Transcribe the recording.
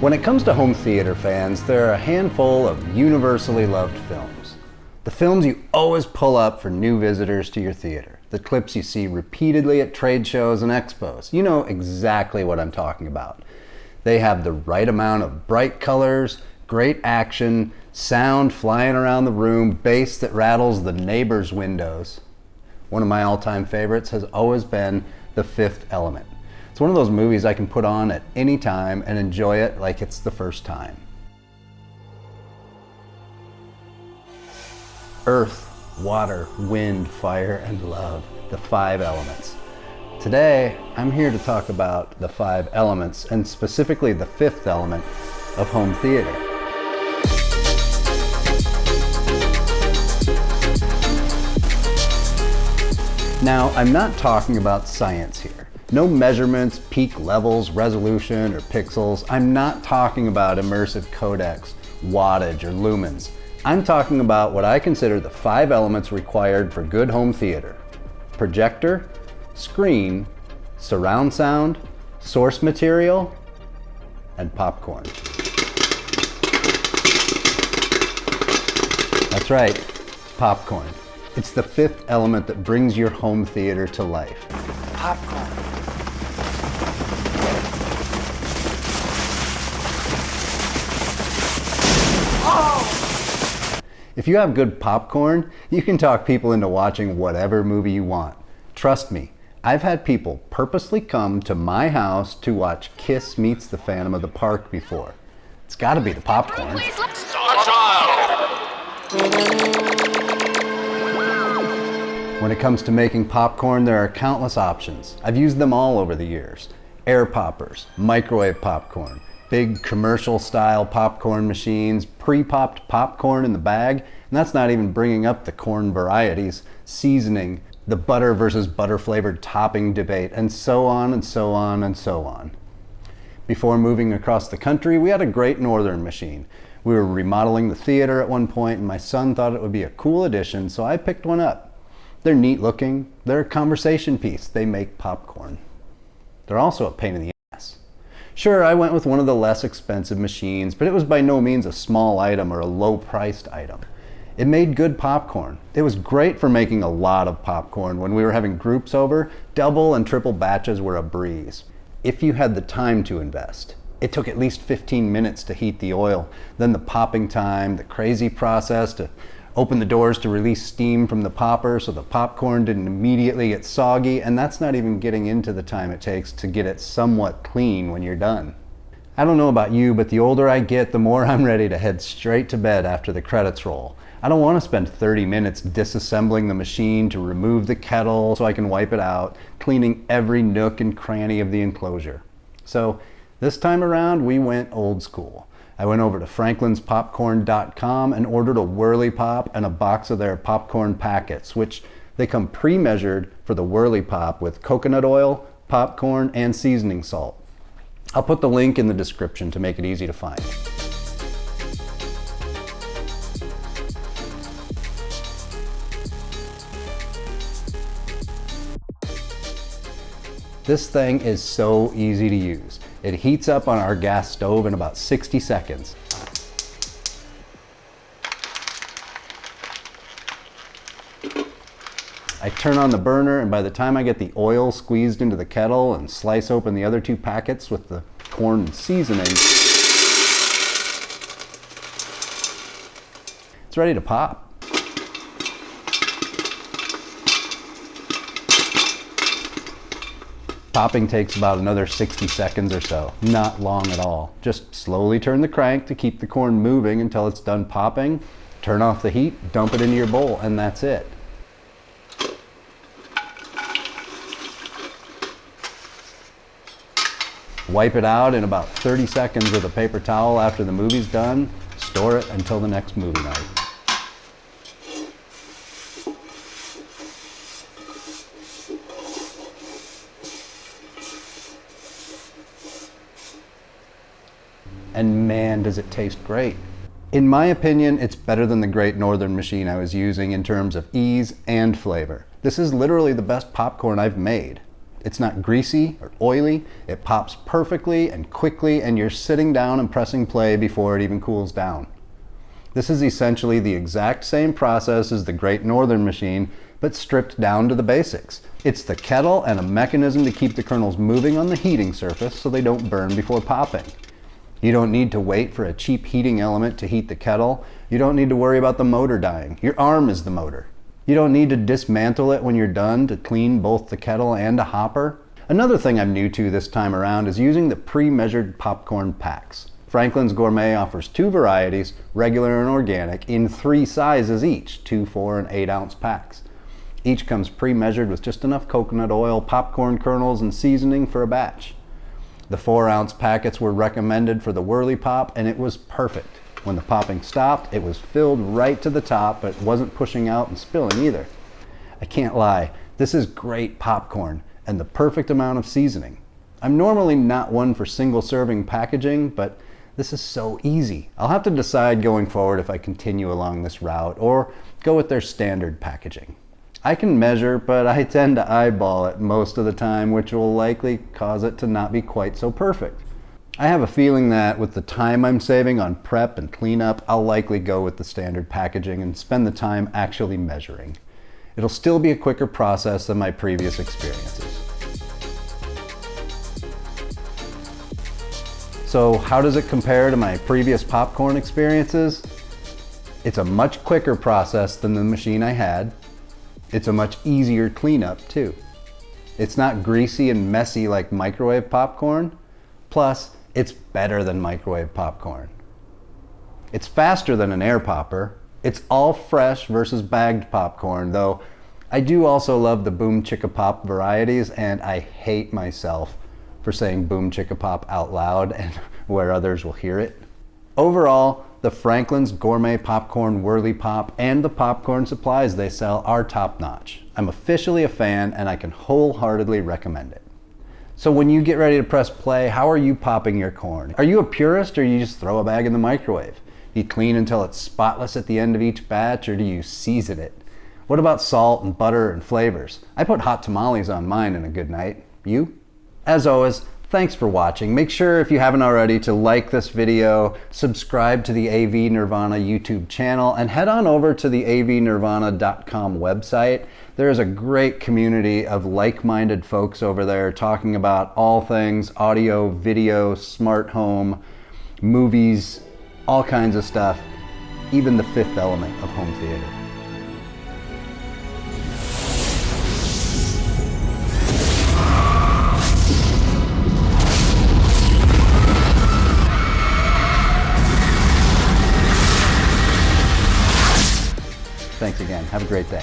When it comes to home theater fans, there are a handful of universally loved films. The films you always pull up for new visitors to your theater. The clips you see repeatedly at trade shows and expos. You know exactly what I'm talking about. They have the right amount of bright colors, great action, sound flying around the room, bass that rattles the neighbor's windows. One of my all-time favorites has always been The Fifth Element. It's one of those movies I can put on at any time and enjoy it like it's the first time. Earth, water, wind, fire, and love. The five elements. Today, I'm here to talk about the five elements, and specifically the fifth element of home theater. Now, I'm not talking about science here. No measurements, peak levels, resolution, or pixels. I'm not talking about immersive codecs, wattage, or lumens. I'm talking about what I consider the five elements required for good home theater: projector, screen, surround sound, source material, and popcorn. That's right, popcorn. It's the fifth element that brings your home theater to life. Popcorn. If you have good popcorn, you can talk people into watching whatever movie you want. Trust me, I've had people purposely come to my house to watch Kiss Meets the Phantom of the Park before. It's gotta be the popcorn. When it comes to making popcorn, there are countless options. I've used them all over the years. Air poppers, microwave popcorn, big commercial style popcorn machines, pre-popped popcorn in the bag, and that's not even bringing up the corn varieties, seasoning, the butter versus butter flavored topping debate, and so on and so on and so on. Before moving across the country, we had a Great Northern machine. We were remodeling the theater at one point, and my son thought it would be a cool addition, so I picked one up. They're neat looking, they're a conversation piece, they make popcorn. They're also a pain in the ass. Sure, I went with one of the less expensive machines, but it was by no means a small item or a low-priced item. It made good popcorn. It was great for making a lot of popcorn. When we were having groups over, double and triple batches were a breeze. If you had the time to invest. It took at least 15 minutes to heat the oil, then the popping time, the crazy process to open the doors to release steam from the popper so the popcorn didn't immediately get soggy, and that's not even getting into the time it takes to get it somewhat clean when you're done. I don't know about you, but the older I get, the more I'm ready to head straight to bed after the credits roll. I don't want to spend 30 minutes disassembling the machine to remove the kettle so I can wipe it out, cleaning every nook and cranny of the enclosure. So this time around, we went old school. I went over to franklinspopcorn.com and ordered a Whirly Pop and a box of their popcorn packets, which they come pre-measured for the Whirly Pop with coconut oil, popcorn, and seasoning salt. I'll put the link in the description to make it easy to find. This thing is so easy to use. It heats up on our gas stove in about 60 seconds. I turn on the burner, and by the time I get the oil squeezed into the kettle and slice open the other two packets with the corn and seasoning, it's ready to pop. Popping takes about another 60 seconds or so, not long at all. Just slowly turn the crank to keep the corn moving until it's done popping, turn off the heat, dump it into your bowl, and that's it. Wipe it out in about 30 seconds with a paper towel after the movie's done. Store it until the next movie night. And man, does it taste great. In my opinion, it's better than the Great Northern machine I was using in terms of ease and flavor. This is literally the best popcorn I've made. It's not greasy or oily. It pops perfectly and quickly, and you're sitting down and pressing play before it even cools down. This is essentially the exact same process as the Great Northern machine, but stripped down to the basics. It's the kettle and a mechanism to keep the kernels moving on the heating surface so they don't burn before popping. You don't need to wait for a cheap heating element to heat the kettle. You don't need to worry about the motor dying. Your arm is the motor. You don't need to dismantle it when you're done to clean both the kettle and a hopper. Another thing I'm new to this time around is using the pre-measured popcorn packs. Franklin's Gourmet offers 2 varieties, regular and organic, in 3 sizes each, 2, 4, and 8 ounce packs. Each comes pre-measured with just enough coconut oil, popcorn kernels, and seasoning for a batch. The 4-ounce packets were recommended for the whirly pop, and it was perfect. When the popping stopped, it was filled right to the top, but wasn't pushing out and spilling either. I can't lie, this is great popcorn and the perfect amount of seasoning. I'm normally not one for single serving packaging, but this is so easy. I'll have to decide going forward if I continue along this route or go with their standard packaging. I can measure, but I tend to eyeball it most of the time, which will likely cause it to not be quite so perfect. I have a feeling that with the time I'm saving on prep and cleanup, I'll likely go with the standard packaging and spend the time actually measuring. It'll still be a quicker process than my previous experiences. So how does it compare to my previous popcorn experiences? It's a much quicker process than the machine I had. It's a much easier cleanup too. It's not greasy and messy like microwave popcorn. Plus, it's better than microwave popcorn. It's faster than an air popper. It's all fresh versus bagged popcorn, though I do also love the Boom Chicka Pop varieties, and I hate myself for saying Boom Chicka Pop out loud and where others will hear it. Overall, the Franklin's Gourmet Popcorn Whirly Pop and the popcorn supplies they sell are top-notch. I'm officially a fan, and I can wholeheartedly recommend it. So when you get ready to press play, how are you popping your corn? Are you a purist, or you just throw a bag in the microwave? Do you clean until it's spotless at the end of each batch, or do you season it? What about salt and butter and flavors? I put hot tamales on mine in a good night. You? As always, thanks for watching. Make sure, if you haven't already, to like this video, subscribe to the AV Nirvana YouTube channel, and head on over to the avnirvana.com website. There is a great community of like-minded folks over there talking about all things audio, video, smart home, movies, all kinds of stuff, even the fifth element of home theater. Thanks again. Have a great day.